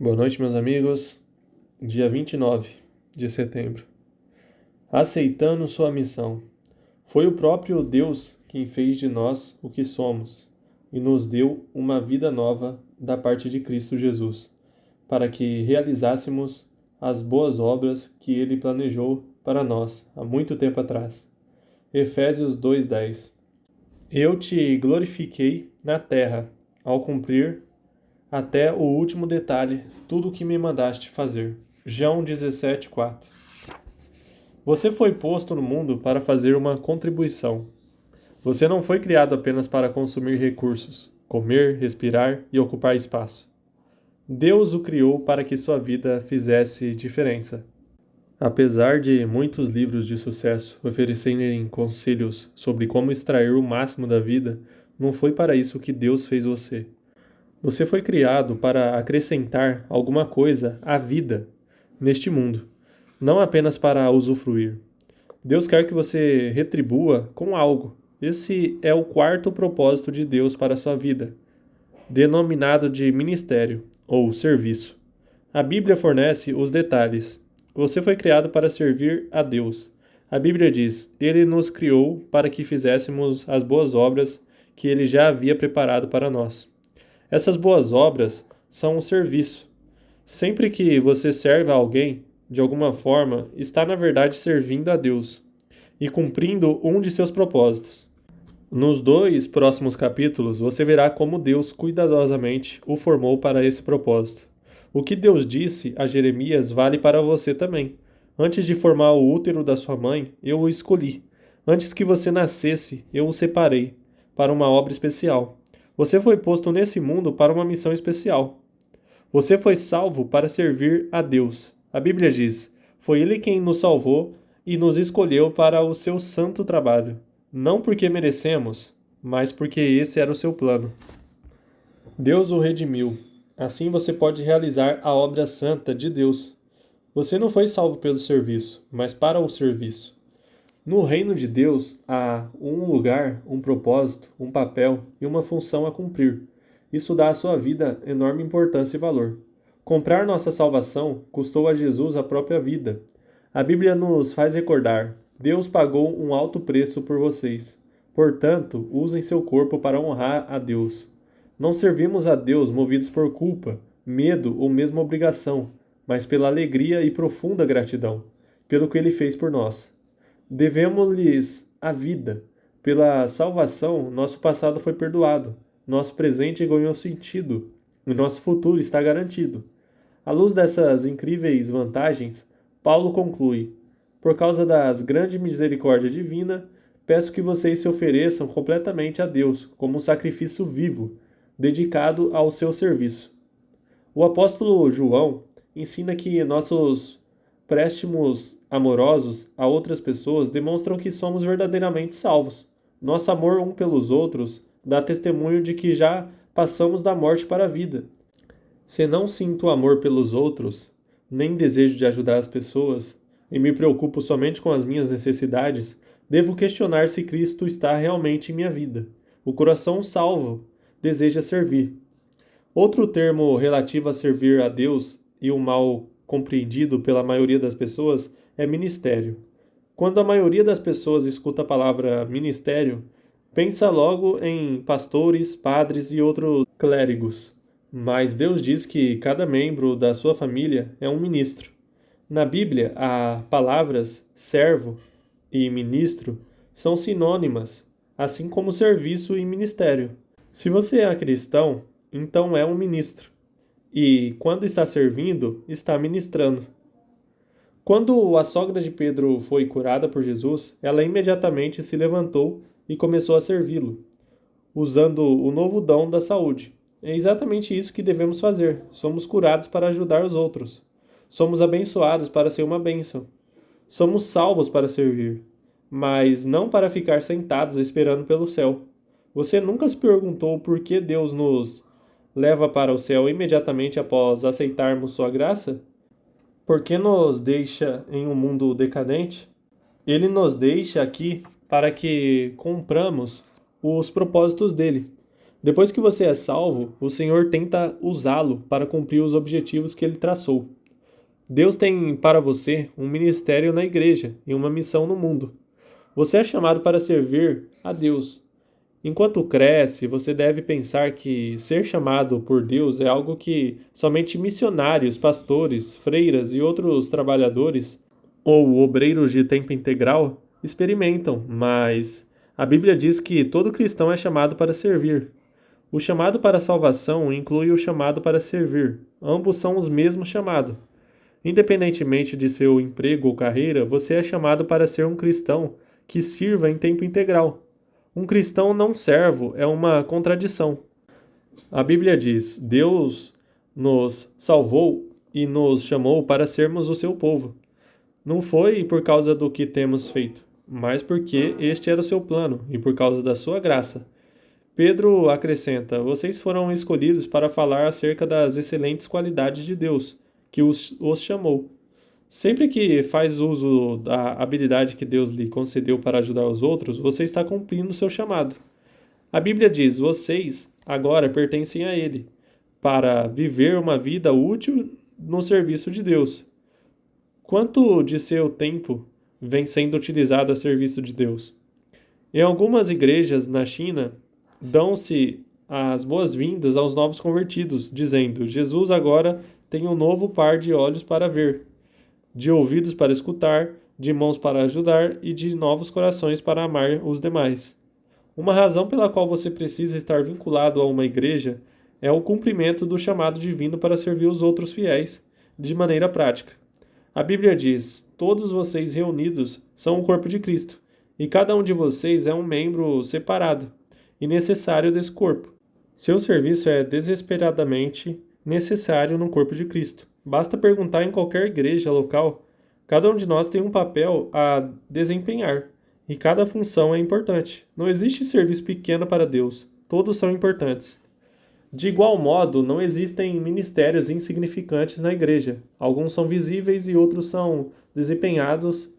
Boa noite, meus amigos. Dia 29 de setembro. Aceitando sua missão. Foi o próprio Deus quem fez de nós o que somos e nos deu uma vida nova da parte de Cristo Jesus, para que realizássemos as boas obras que ele planejou para nós há muito tempo atrás. Efésios 2:10. Eu te glorifiquei na terra, ao cumprir até o último detalhe tudo o que me mandaste fazer. João 17:4. Você foi posto no mundo para fazer uma contribuição. Você não foi criado apenas para consumir recursos, comer, respirar e ocupar espaço. Deus o criou para que sua vida fizesse diferença. Apesar de muitos livros de sucesso oferecerem conselhos sobre como extrair o máximo da vida, não foi para isso que Deus fez você. Você foi criado para acrescentar alguma coisa à vida neste mundo, não apenas para usufruir. Deus quer que você retribua com algo. Esse é o quarto propósito de Deus para a sua vida, denominado de ministério ou serviço. A Bíblia fornece os detalhes. Você foi criado para servir a Deus. A Bíblia diz: Ele nos criou para que fizéssemos as boas obras que Ele já havia preparado para nós. Essas boas obras são um serviço. Sempre que você serve a alguém, de alguma forma, está na verdade servindo a Deus e cumprindo um de seus propósitos. Nos dois próximos capítulos, você verá como Deus cuidadosamente o formou para esse propósito. O que Deus disse a Jeremias vale para você também. Antes de formar o útero da sua mãe, eu o escolhi. Antes que você nascesse, eu o separei para uma obra especial. Você foi posto nesse mundo para uma missão especial. Você foi salvo para servir a Deus. A Bíblia diz: foi Ele quem nos salvou e nos escolheu para o seu santo trabalho. Não porque merecemos, mas porque esse era o seu plano. Deus o redimiu. Assim você pode realizar a obra santa de Deus. Você não foi salvo pelo serviço, mas para o serviço. No reino de Deus há um lugar, um propósito, um papel e uma função a cumprir. Isso dá à sua vida enorme importância e valor. Comprar nossa salvação custou a Jesus a própria vida. A Bíblia nos faz recordar: Deus pagou um alto preço por vocês. Portanto, usem seu corpo para honrar a Deus. Não servimos a Deus movidos por culpa, medo ou mesmo obrigação, mas pela alegria e profunda gratidão, pelo que Ele fez por nós. Devemos-lhes a vida. Pela salvação, nosso passado foi perdoado, nosso presente ganhou sentido e nosso futuro está garantido. À luz dessas incríveis vantagens, Paulo conclui: por causa das grandes misericórdia divina, peço que vocês se ofereçam completamente a Deus como um sacrifício vivo, dedicado ao seu serviço. O apóstolo João ensina que nossos préstimos amorosos a outras pessoas demonstram que somos verdadeiramente salvos. Nosso amor um pelos outros dá testemunho de que já passamos da morte para a vida. Se não sinto amor pelos outros, nem desejo de ajudar as pessoas, e me preocupo somente com as minhas necessidades, devo questionar se Cristo está realmente em minha vida. O coração salvo deseja servir. Outro termo relativo a servir a Deus e o mal compreendido pela maioria das pessoas é ministério. Quando a maioria das pessoas escuta a palavra ministério, pensa logo em pastores, padres e outros clérigos. Mas Deus diz que cada membro da sua família é um ministro. Na Bíblia, as palavras servo e ministro são sinônimas, assim como serviço e ministério. Se você é cristão, então é um ministro. E quando está servindo, está ministrando. Quando a sogra de Pedro foi curada por Jesus, ela imediatamente se levantou e começou a servi-lo, usando o novo dom da saúde. É exatamente isso que devemos fazer. Somos curados para ajudar os outros. Somos abençoados para ser uma bênção. Somos salvos para servir, mas não para ficar sentados esperando pelo céu. Você nunca se perguntou por que Deus nos leva para o céu imediatamente após aceitarmos sua graça? Por que nos deixa em um mundo decadente? Ele nos deixa aqui para que cumpramos os propósitos dele. Depois que você é salvo, o Senhor tenta usá-lo para cumprir os objetivos que ele traçou. Deus tem para você um ministério na igreja e uma missão no mundo. Você é chamado para servir a Deus. Enquanto cresce, você deve pensar que ser chamado por Deus é algo que somente missionários, pastores, freiras e outros trabalhadores ou obreiros de tempo integral experimentam, mas a Bíblia diz que todo cristão é chamado para servir. O chamado para a salvação inclui o chamado para servir. Ambos são os mesmos chamados. Independentemente de seu emprego ou carreira, você é chamado para ser um cristão que sirva em tempo integral. Um cristão não servo é uma contradição. A Bíblia diz: Deus nos salvou e nos chamou para sermos o seu povo. Não foi por causa do que temos feito, mas porque este era o seu plano e por causa da sua graça. Pedro acrescenta: vocês foram escolhidos para falar acerca das excelentes qualidades de Deus, que os chamou. Sempre que faz uso da habilidade que Deus lhe concedeu para ajudar os outros, você está cumprindo o seu chamado. A Bíblia diz: vocês agora pertencem a Ele, para viver uma vida útil no serviço de Deus. Quanto de seu tempo vem sendo utilizado a serviço de Deus? Em algumas igrejas na China, dão-se as boas-vindas aos novos convertidos, dizendo: Jesus agora tem um novo par de olhos para ver, de ouvidos para escutar, de mãos para ajudar e de novos corações para amar os demais. Uma razão pela qual você precisa estar vinculado a uma igreja é o cumprimento do chamado divino para servir os outros fiéis de maneira prática. A Bíblia diz: todos vocês reunidos são o corpo de Cristo, e cada um de vocês é um membro separado e necessário desse corpo. Seu serviço é desesperadamente necessário no corpo de Cristo. Basta perguntar em qualquer igreja local. Cada um de nós tem um papel a desempenhar, e cada função é importante. Não existe serviço pequeno para Deus. Todos são importantes. De igual modo, não existem ministérios insignificantes na igreja. Alguns são visíveis e outros são desempenhados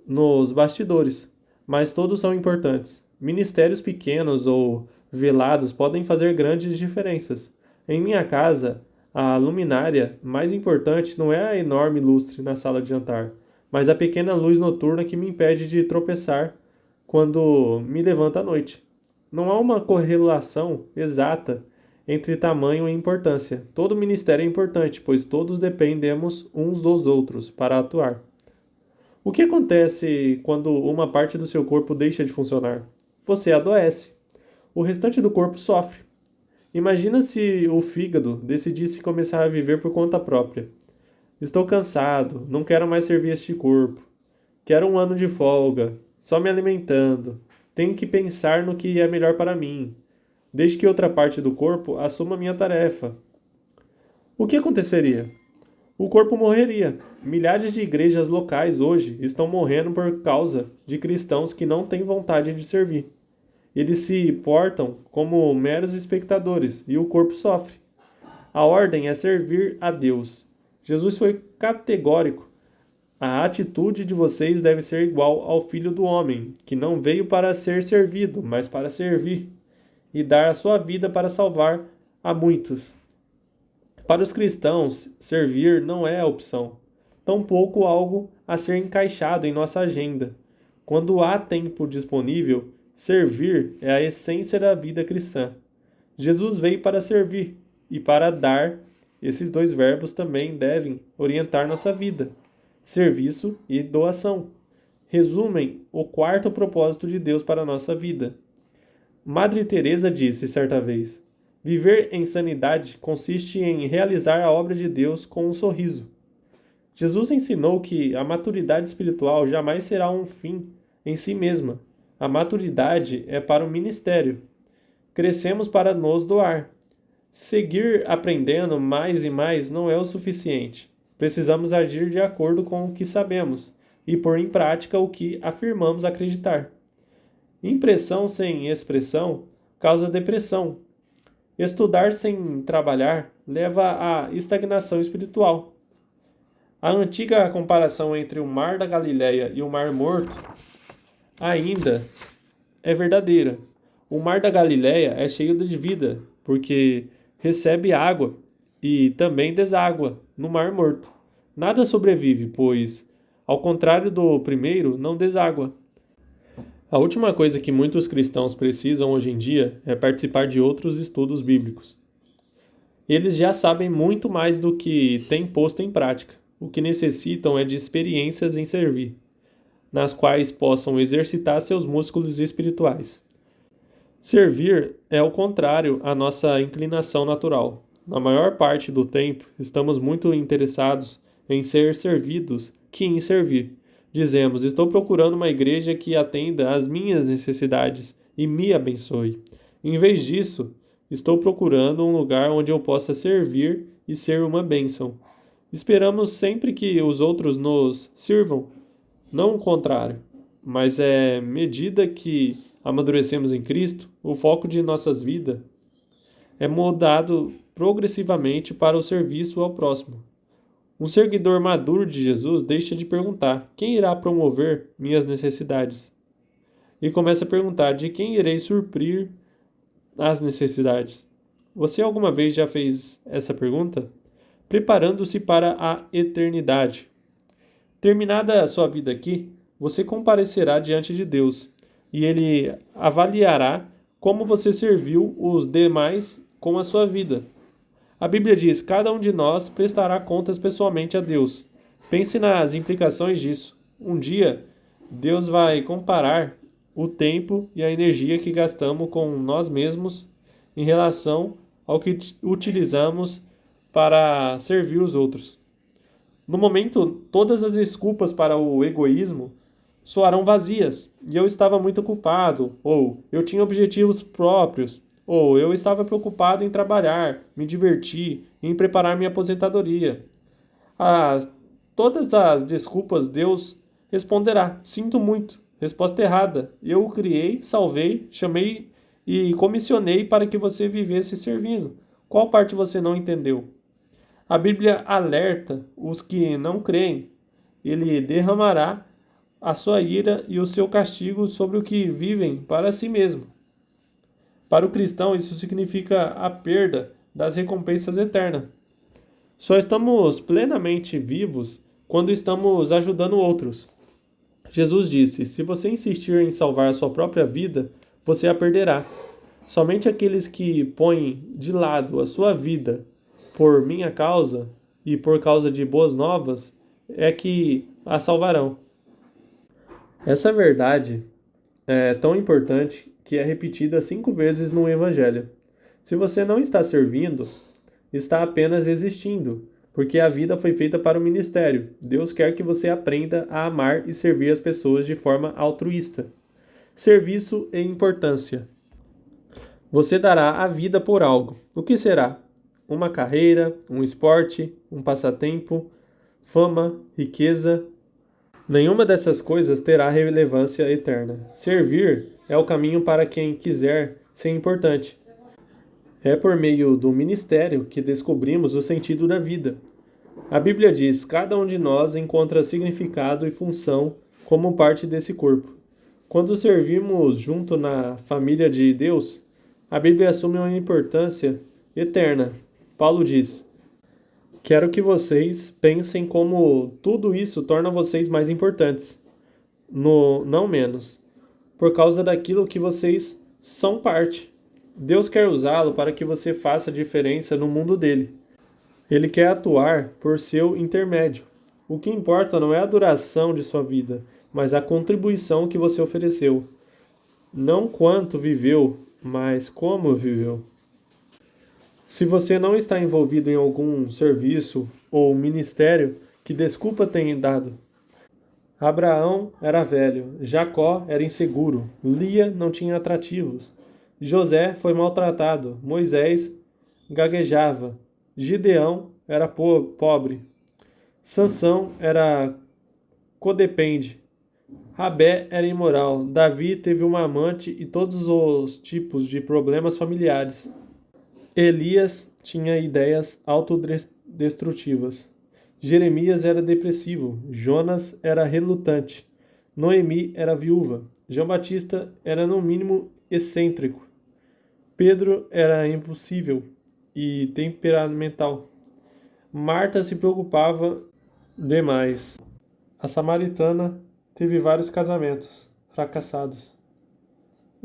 nos bastidores, mas todos são importantes. Ministérios pequenos ou velados podem fazer grandes diferenças. Em minha casa, a luminária mais importante não é a enorme lustre na sala de jantar, mas a pequena luz noturna que me impede de tropeçar quando me levanto à noite. Não há uma correlação exata entre tamanho e importância. Todo ministério é importante, pois todos dependemos uns dos outros para atuar. O que acontece quando uma parte do seu corpo deixa de funcionar? Você adoece. O restante do corpo sofre. Imagina se o fígado decidisse começar a viver por conta própria. Estou cansado, não quero mais servir este corpo. Quero um ano de folga, só me alimentando. Tenho que pensar no que é melhor para mim. Desde que outra parte do corpo assuma minha tarefa. O que aconteceria? O corpo morreria. Milhares de igrejas locais hoje estão morrendo por causa de cristãos que não têm vontade de servir. Eles se portam como meros espectadores e o corpo sofre. A ordem é servir a Deus. Jesus foi categórico. A atitude de vocês deve ser igual ao Filho do Homem, que não veio para ser servido, mas para servir e dar a sua vida para salvar a muitos. Para os cristãos, servir não é a opção, tampouco algo a ser encaixado em nossa agenda. Quando há tempo disponível, servir é a essência da vida cristã. Jesus veio para servir e para dar. Esses dois verbos também devem orientar nossa vida: serviço e doação. Resumem o quarto propósito de Deus para a nossa vida. Madre Teresa disse certa vez: viver em sanidade consiste em realizar a obra de Deus com um sorriso. Jesus ensinou que a maturidade espiritual jamais será um fim em si mesma. A maturidade é para o ministério. Crescemos para nos doar. Seguir aprendendo mais e mais não é o suficiente. Precisamos agir de acordo com o que sabemos e pôr em prática o que afirmamos acreditar. Impressão sem expressão causa depressão. Estudar sem trabalhar leva à estagnação espiritual. A antiga comparação entre o Mar da Galileia e o Mar Morto ainda é verdadeira. O mar da Galileia é cheio de vida, porque recebe água e também deságua no mar morto. Nada sobrevive, pois, ao contrário do primeiro, não deságua. A última coisa que muitos cristãos precisam hoje em dia é participar de outros estudos bíblicos. Eles já sabem muito mais do que têm posto em prática. O que necessitam é de experiências em servir, nas quais possam exercitar seus músculos espirituais. Servir é o contrário à nossa inclinação natural. Na maior parte do tempo, estamos muito interessados em ser servidos que em servir. Dizemos: estou procurando uma igreja que atenda às minhas necessidades e me abençoe. Em vez disso, estou procurando um lugar onde eu possa servir e ser uma bênção. Esperamos sempre que os outros nos sirvam, não o contrário, mas é medida que amadurecemos em Cristo, o foco de nossas vidas é mudado progressivamente para o serviço ao próximo. Um seguidor maduro de Jesus deixa de perguntar: quem irá promover minhas necessidades? E começa a perguntar: de quem irei suprir as necessidades? Você alguma vez já fez essa pergunta? Preparando-se para a eternidade. Terminada a sua vida aqui, você comparecerá diante de Deus e ele avaliará como você serviu os demais com a sua vida. A Bíblia diz: cada um de nós prestará contas pessoalmente a Deus. Pense nas implicações disso. Um dia, Deus vai comparar o tempo e a energia que gastamos com nós mesmos em relação ao que utilizamos para servir os outros. No momento, todas as desculpas para o egoísmo soarão vazias, e eu estava muito ocupado, ou eu tinha objetivos próprios, ou eu estava preocupado em trabalhar, me divertir, em preparar minha aposentadoria. As, todas as desculpas Deus responderá: sinto muito, resposta errada. Eu o criei, salvei, chamei e comissionei para que você vivesse servindo. Qual parte você não entendeu? A Bíblia alerta os que não creem. Ele derramará a sua ira e o seu castigo sobre o que vivem para si mesmo. Para o cristão, isso significa a perda das recompensas eternas. Só estamos plenamente vivos quando estamos ajudando outros. Jesus disse: se você insistir em salvar a sua própria vida, você a perderá. Somente aqueles que põem de lado a sua vida por minha causa e por causa de boas novas é que a salvarão. Essa verdade é tão importante que é repetida 5 vezes no Evangelho. Se você não está servindo, está apenas existindo, porque a vida foi feita para o ministério. Deus quer que você aprenda a amar e servir as pessoas de forma altruísta. Serviço e importância. Você dará a vida por algo. O que será? Uma carreira, um esporte, um passatempo, fama, riqueza. Nenhuma dessas coisas terá relevância eterna. Servir é o caminho para quem quiser ser importante. É por meio do ministério que descobrimos o sentido da vida. A Bíblia diz: cada um de nós encontra significado e função como parte desse corpo. Quando servimos junto na família de Deus, a Bíblia assume uma importância eterna. Paulo diz: quero que vocês pensem como tudo isso torna vocês mais importantes, não menos, por causa daquilo que vocês são parte. Deus quer usá-lo para que você faça diferença no mundo dele. Ele quer atuar por seu intermédio. O que importa não é a duração de sua vida, mas a contribuição que você ofereceu. Não quanto viveu, mas como viveu. Se você não está envolvido em algum serviço ou ministério, que desculpa tem dado? Abraão era velho, Jacó era inseguro, Lia não tinha atrativos, José foi maltratado, Moisés gaguejava, Gideão era pobre, Sansão era codepende, Rabé era imoral, Davi teve uma amante e todos os tipos de problemas familiares. Elias tinha ideias autodestrutivas. Jeremias era depressivo. Jonas era relutante. Noemi era viúva. João Batista era no mínimo excêntrico. Pedro era impulsivo e temperamental. Marta se preocupava demais. A samaritana teve vários casamentos fracassados.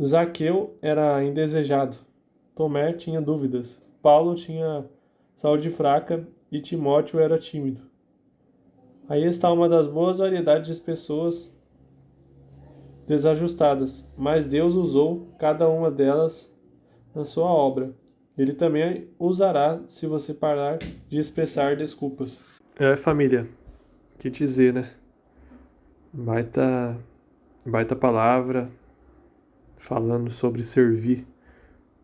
Zaqueu era indesejado. Tomé tinha dúvidas. Paulo tinha saúde fraca e Timóteo era tímido. Aí está uma das boas variedades de pessoas desajustadas, mas Deus usou cada uma delas na sua obra. Ele também usará se você parar de expressar desculpas. Família, que dizer, né? Baita palavra falando sobre servir,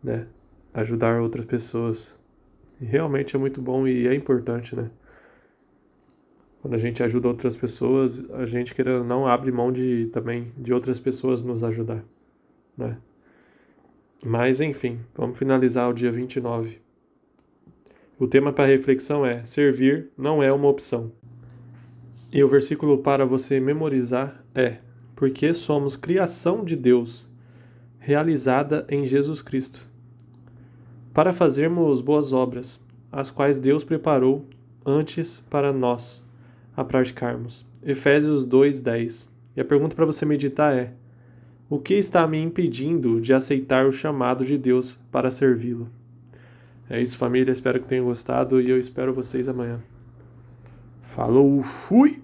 né? Ajudar outras pessoas. E realmente é muito bom e é importante, né? Quando a gente ajuda outras pessoas, a gente querendo ou não abre mão também de outras pessoas nos ajudar, né? Mas enfim, vamos finalizar o dia 29. O tema para reflexão é: servir não é uma opção. E o versículo para você memorizar é: porque somos criação de Deus, realizada em Jesus Cristo, para fazermos boas obras, as quais Deus preparou antes para nós a praticarmos. Efésios 2:10. E a pergunta para você meditar é: o que está me impedindo de aceitar o chamado de Deus para servi-lo? É isso, família. Espero que tenham gostado e eu espero vocês amanhã. Falou, fui!